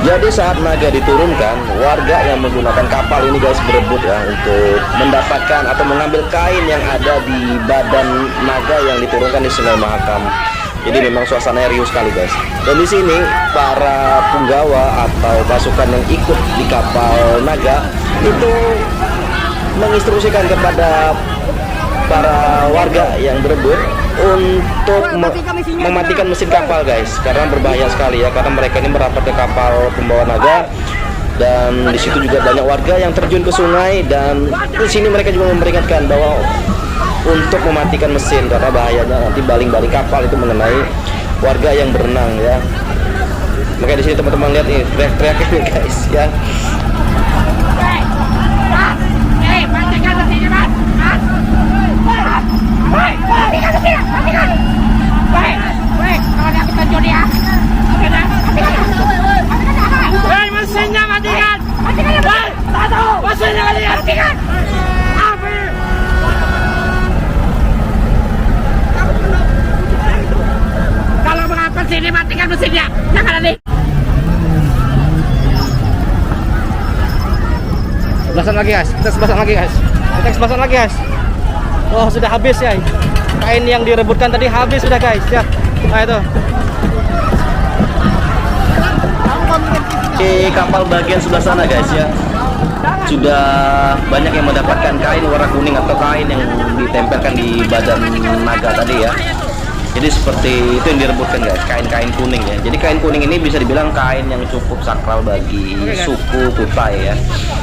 Jadi saat naga diturunkan, warga yang menggunakan kapal ini guys berebut ya untuk mendapatkan atau mengambil kain yang ada di badan naga yang diturunkan di Sungai Mahakam. Jadi memang suasananya riuh sekali guys. Dan di sini para punggawa atau pasukan yang ikut di kapal naga itu menginstruksikan kepada para warga yang berebut untuk mematikan mesin kapal guys, karena berbahaya sekali ya, karena mereka ini merapat ke kapal pembawa naga dan di situ juga banyak warga yang terjun ke sungai, dan di sini mereka juga memperingatkan bahwa untuk mematikan mesin karena bahayanya nanti baling-baling kapal itu mengenai warga yang berenang ya. Makanya di sini teman-teman lihat nih teriak-teriak ini guys ya. Mesinnya matikan! Mesinnya matikan! Kalau mengapa sini matikan mesinnya? Jangan nanti. Sebelasan lagi guys, kita sebelasan lagi guys. Kita sebelasan lagi guys. Oh sudah habis ya. Kain yang direbutkan tadi habis sudah guys ya. Nah itu. Di kapal bagian sebelah sana guys ya, sudah banyak yang mendapatkan kain warna kuning atau kain yang ditempelkan di badan naga tadi ya. Jadi seperti itu yang direbutkan guys, kain-kain kuning ya. Jadi kain kuning ini bisa dibilang kain yang cukup sakral bagi suku Kutai ya.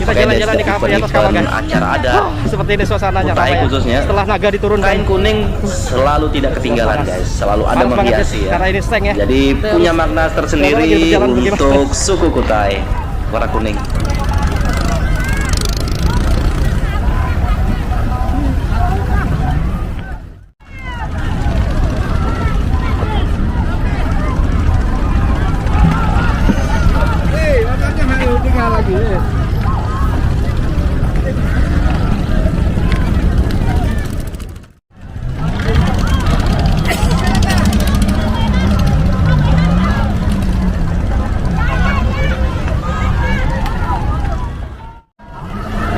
Kita jalan-jalan di kapal di atas kapal guys. Acara ada seperti ini suasananya Kutai ya. khususnya. Setelah naga diturunkan, kain kuning selalu tidak ketinggalan guys, selalu ada menghiasi ya. Karena ini seng ya. Jadi punya makna tersendiri untuk suku Kutai, warna kuning.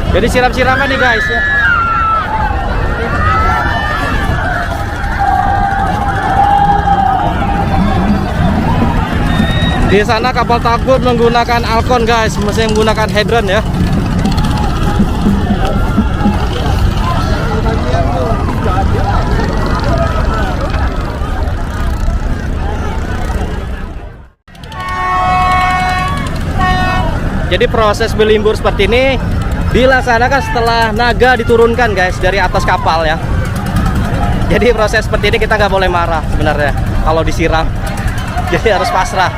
Jadi siram-siraman nih guys ya. Di sana kapal takbut menggunakan Alcon guys, masih menggunakan hidran ya. Jadi proses berlimbur seperti ini dilaksanakan setelah naga diturunkan guys dari atas kapal ya. Jadi proses seperti ini kita nggak boleh marah sebenarnya kalau disiram. Jadi harus pasrah.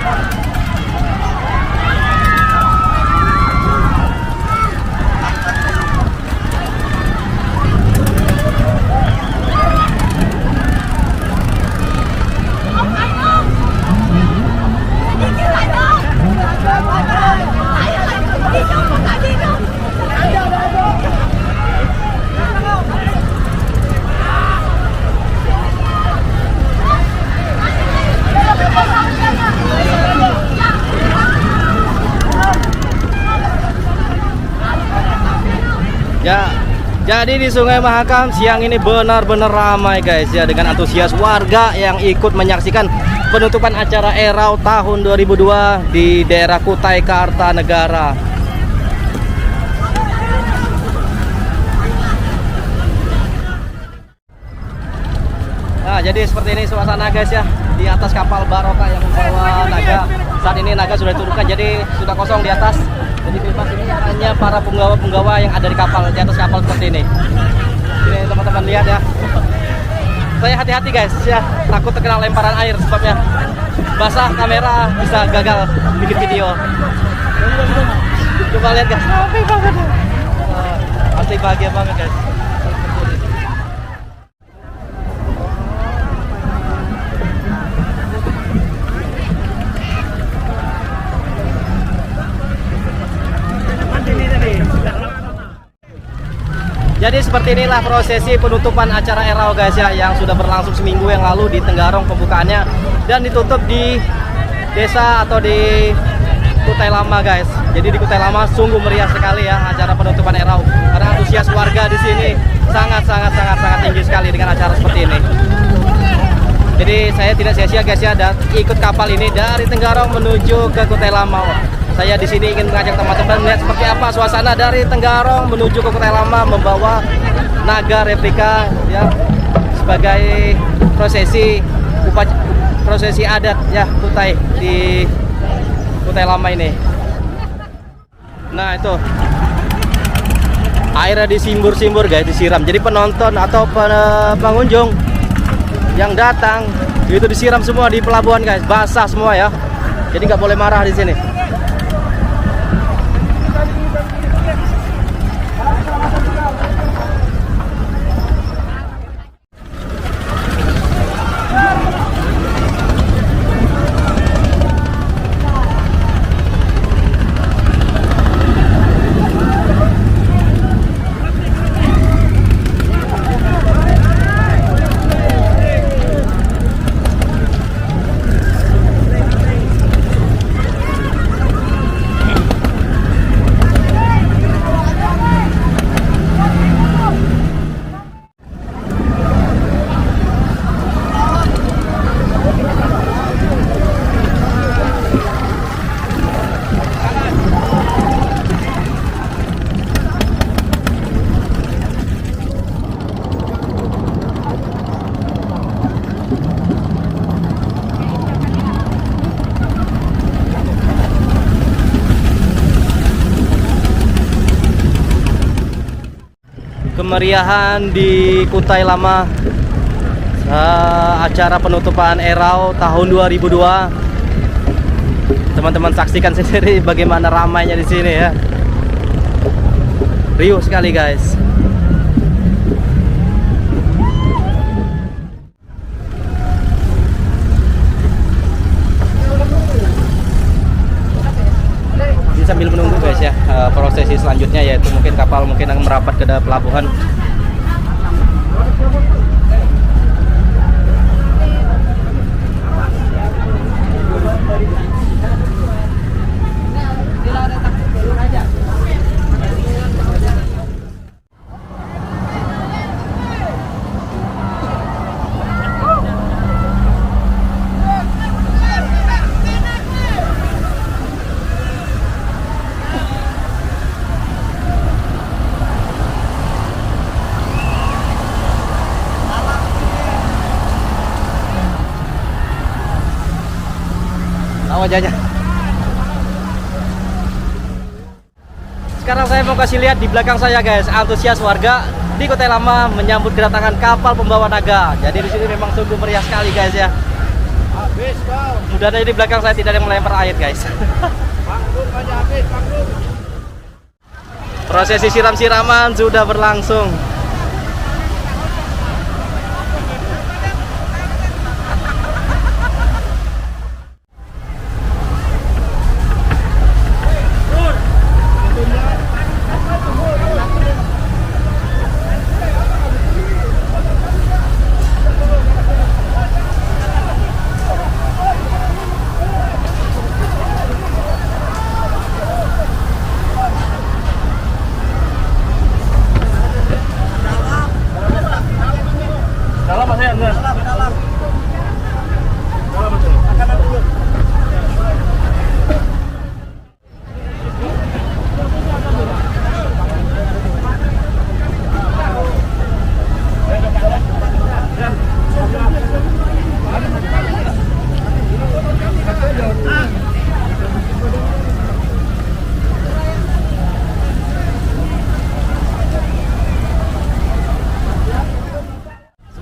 Ya, jadi di Sungai Mahakam siang ini benar-benar ramai guys ya, dengan antusias warga yang ikut menyaksikan penutupan acara Erau tahun 2002 di daerah Kutai Kartanegara. Nah, jadi seperti ini suasana guys ya di atas kapal Barokah yang membawa naga. Saat ini naga sudah diturunkan, jadi sudah kosong di atas. Jadi bebas, ini hanya para punggawa-punggawa yang ada di kapal, di atas kapal seperti ini. Ini teman-teman lihat ya. Saya hati-hati guys ya, takut terkena lemparan air sebabnya basah, kamera bisa gagal bikin video. Coba lihat guys, happy banget. Pasti bahagia banget guys. Jadi seperti inilah prosesi penutupan acara Erau guys ya, yang sudah berlangsung seminggu yang lalu di Tenggarong pembukaannya, dan ditutup di desa atau di Kutai Lama guys. Jadi di Kutai Lama sungguh meriah sekali ya acara penutupan Erau. Karena antusias warga di sini sangat tinggi sekali dengan acara seperti ini. Jadi saya tidak sia-sia guys ya, dan ikut kapal ini dari Tenggarong menuju ke Kutai Lama. Saya di sini ingin mengajak teman-teman melihat seperti apa suasana dari Tenggarong menuju ke Kutai Lama membawa naga replika ya sebagai prosesi adat ya Kutai di Kutai Lama ini. Nah itu airnya disimbur-simbur guys, disiram. Jadi penonton atau pengunjung yang datang itu disiram semua di pelabuhan guys, basah semua ya. Jadi nggak boleh marah di sini. Kemeriahan di Kutai Lama acara penutupan Erau tahun 2002. Teman-teman saksikan sendiri bagaimana ramainya di sini ya. Riuh sekali guys. Sambil menunggu guys ya prosesi selanjutnya, yaitu mungkin kapal mungkin akan merapat ke pelabuhan. Wajahnya. Sekarang saya mau kasih lihat di belakang saya guys, antusias warga di Kutai Lama menyambut kedatangan kapal pembawa naga. Jadi di sini memang sungguh meriah sekali guys ya. Mudah-mudahan di belakang saya tidak ada yang melempar air guys. Prosesi siram-siraman sudah berlangsung.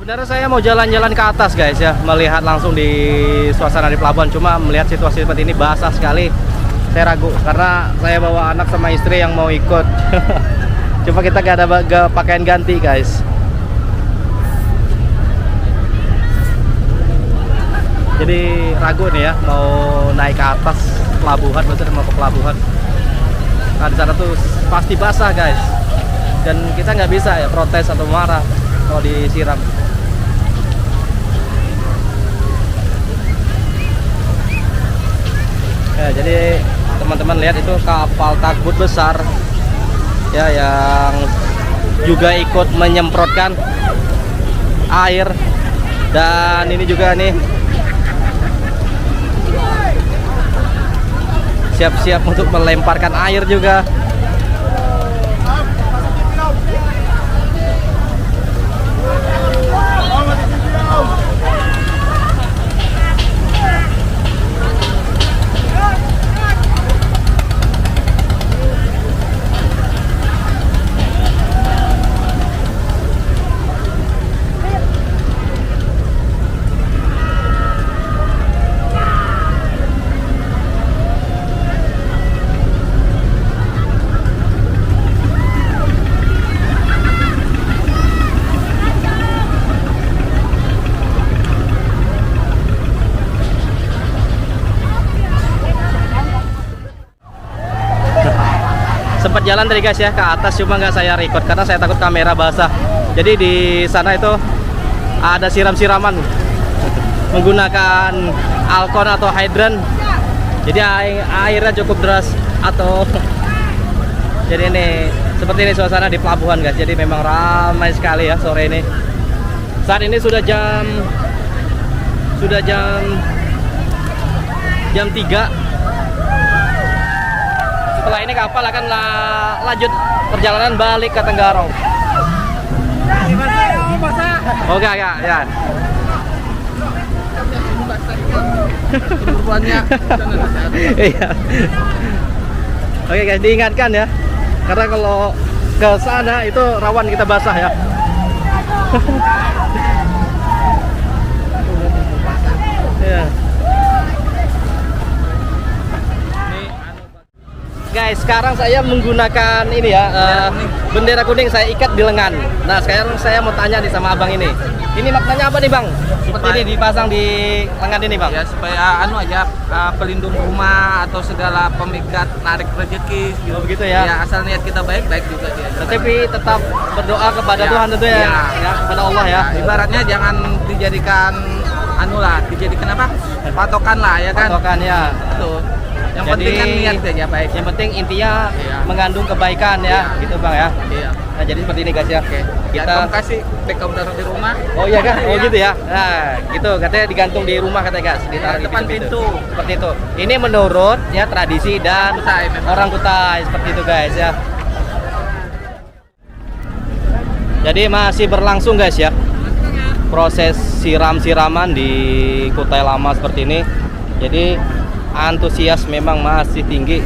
Sebenarnya saya mau jalan-jalan ke atas guys ya, melihat langsung di suasana di pelabuhan. Cuma melihat situasi seperti ini basah sekali, saya ragu karena saya bawa anak sama istri yang mau ikut. Cuma kita gak ada pakaian ganti guys. Jadi ragu nih ya, mau naik ke atas pelabuhan, maksudnya mau ke pelabuhan. Nah di sana tuh pasti basah guys, dan kita nggak bisa ya protes atau marah kalau disiram. Ya, jadi teman-teman teman-teman lihat itu kapal tugboat besar ya yang juga ikut menyemprotkan air. Dan ini juga nih siap-siap untuk melemparkan air juga. Sempat jalan tadi guys ya ke atas, cuma nggak saya record karena saya takut kamera basah. Jadi di sana itu ada siram-siraman menggunakan alkon atau hydran. Jadi airnya cukup deras atau jadi ini seperti ini suasana di pelabuhan guys. Jadi memang ramai sekali ya sore ini. Saat ini sudah jam 3. Setelah ini kapal akan lanjut perjalanan balik ke Tenggarong. Oke ya. Iya. Oke guys, diingatkan ya, karena kalau ke sana itu rawan kita basah ya. Ya. Guys, sekarang saya menggunakan ini ya, bendera kuning saya ikat di lengan. Nah, sekarang saya mau tanya nih sama abang ini. Ini maknanya apa nih bang? Seperti ini dipasang di lengan ini bang? Ya supaya pelindung rumah atau segala pemikat narik rezeki gitu. Oh, begitu ya? Ya asal niat kita baik juga dia. Tapi tetap berdoa kepada Ya, Tuhan tentu ya, ya. kepada Allah ya. Ibaratnya jangan dijadikan dijadikan apa? Patokan lah ya kan? Patokan ya. Tuh. Yang Jadi, penting kan niat saja baik. Yang penting intinya Iya. mengandung kebaikan ya, gitu bang ya. Iya. Nah jadi seperti ini guys ya. Oke. Ya, Kita kamu kasih backup taruh di rumah. Oh iya kan? Oh Iya. gitu ya. Nah, gitu katanya digantung di rumah katanya guys, ditaruh di Depan pintu. Seperti itu. Ini menurut ya tradisi dan Kutai memang. orang Kutai seperti itu guys ya. Jadi masih berlangsung guys ya proses siram-siraman di Kutai Lama seperti ini. Jadi antusias memang masih tinggi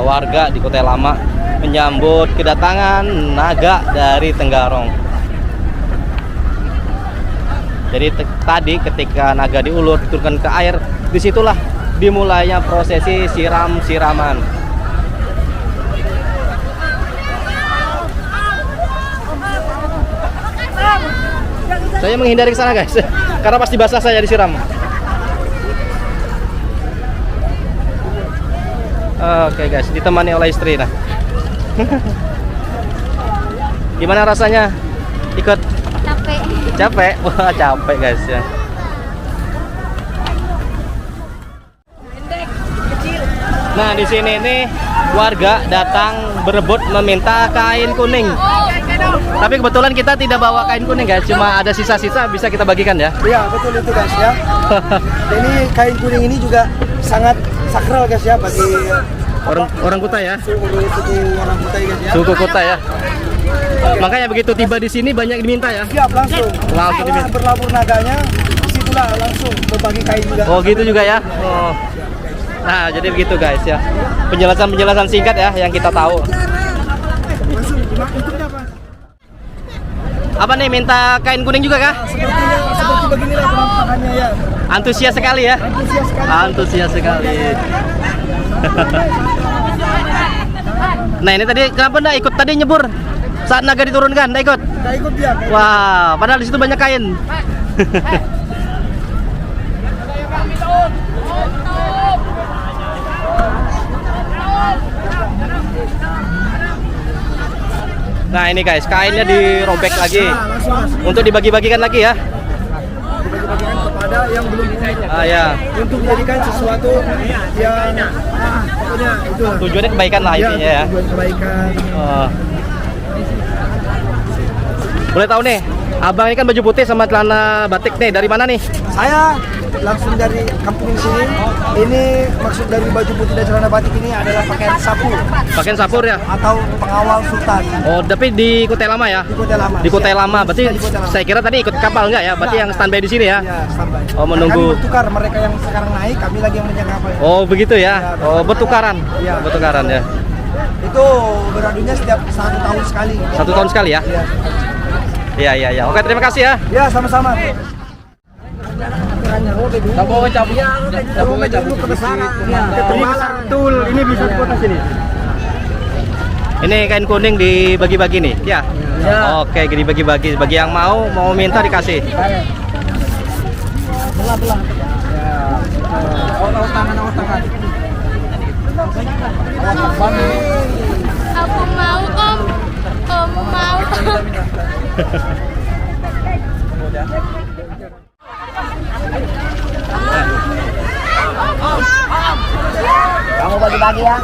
warga di Kutai Lama menyambut kedatangan naga dari Tenggarong. Jadi tadi ketika naga diulur diturunkan ke air, disitulah dimulainya prosesi siram-siraman. Saya menghindari ke sana guys, karena pasti basah saya disiram. Oke guys, ditemani oleh istri nah. Gimana rasanya ikut? Capek. Capek? Wah capek guys ya. Nah di sini nih warga datang berebut meminta kain kuning. Tapi kebetulan kita tidak bawa kain kuning guys, cuma ada sisa-sisa bisa kita bagikan ya. Iya betul itu guys ya. Ini kain kuning ini juga sangat sakral guys ya bagi Orang Kutai ya. suku orang Kutai guys ya. Suku Kutai ya. Makanya begitu tiba di sini banyak diminta ya. Siap langsung. Langsung Setelah diminta. berlabur naganya, disitulah langsung berbagi kain juga. Oh gitu juga ya. Oh. Nah jadi begitu guys ya. Penjelasan singkat ya yang kita tahu. Langsung bentuknya apa? Apa nih minta kain kuning juga kah? Seperti beginilah penampakannya ya. Antusias sekali ya. Antusias sekali. Antusias sekali. Nah ini tadi kenapa ndak ikut tadi nyebur saat naga diturunkan? Ndak ikut? Kita ikut dia. Wah, padahal di situ banyak kain. Nah ini guys, kainnya dirobek lagi Nah, langsung untuk dibagi-bagikan lagi ya. dibagi-bagikan kepada yang belum punya. Ya. Untuk menjadikan sesuatu yang pokoknya itu lah. Tujuannya kebaikan lah intinya ya. Tujuan kebaikan. Oh. Boleh tahu nih, abang ini kan baju putih sama celana batik nih, dari mana nih? Saya langsung dari kampung sini. Ini maksud dari baju putih dan celana batik ini adalah pakaian sapu Pakaian sapur ya? atau pengawal sultan Oh, tapi di Kutai Lama ya? di Kota Lama. Di Kutai Lama, berarti Di Kota Lama. saya kira tadi ikut kapal enggak ya? Berarti yang standby di sini ya? Ya, standby. Oh, menunggu. Kami bertukar, mereka yang sekarang naik, kami lagi yang menjaga kapal. Oh, begitu ya? Oh, bertukaran? Iya. Bertukaran ya? Itu beradunya setiap 1 tahun sekali. 1 tahun sekali ya? Iya. Iya. Oke, terima kasih ya. Ya, sama-sama. Betul, ini bisa di kota sini. Ini kain kuning dibagi-bagi nih, ya? Oke, dibagi-bagi. Bagi yang mau minta dikasih. Aku mau om mau. Kamu bagi-bagi ya.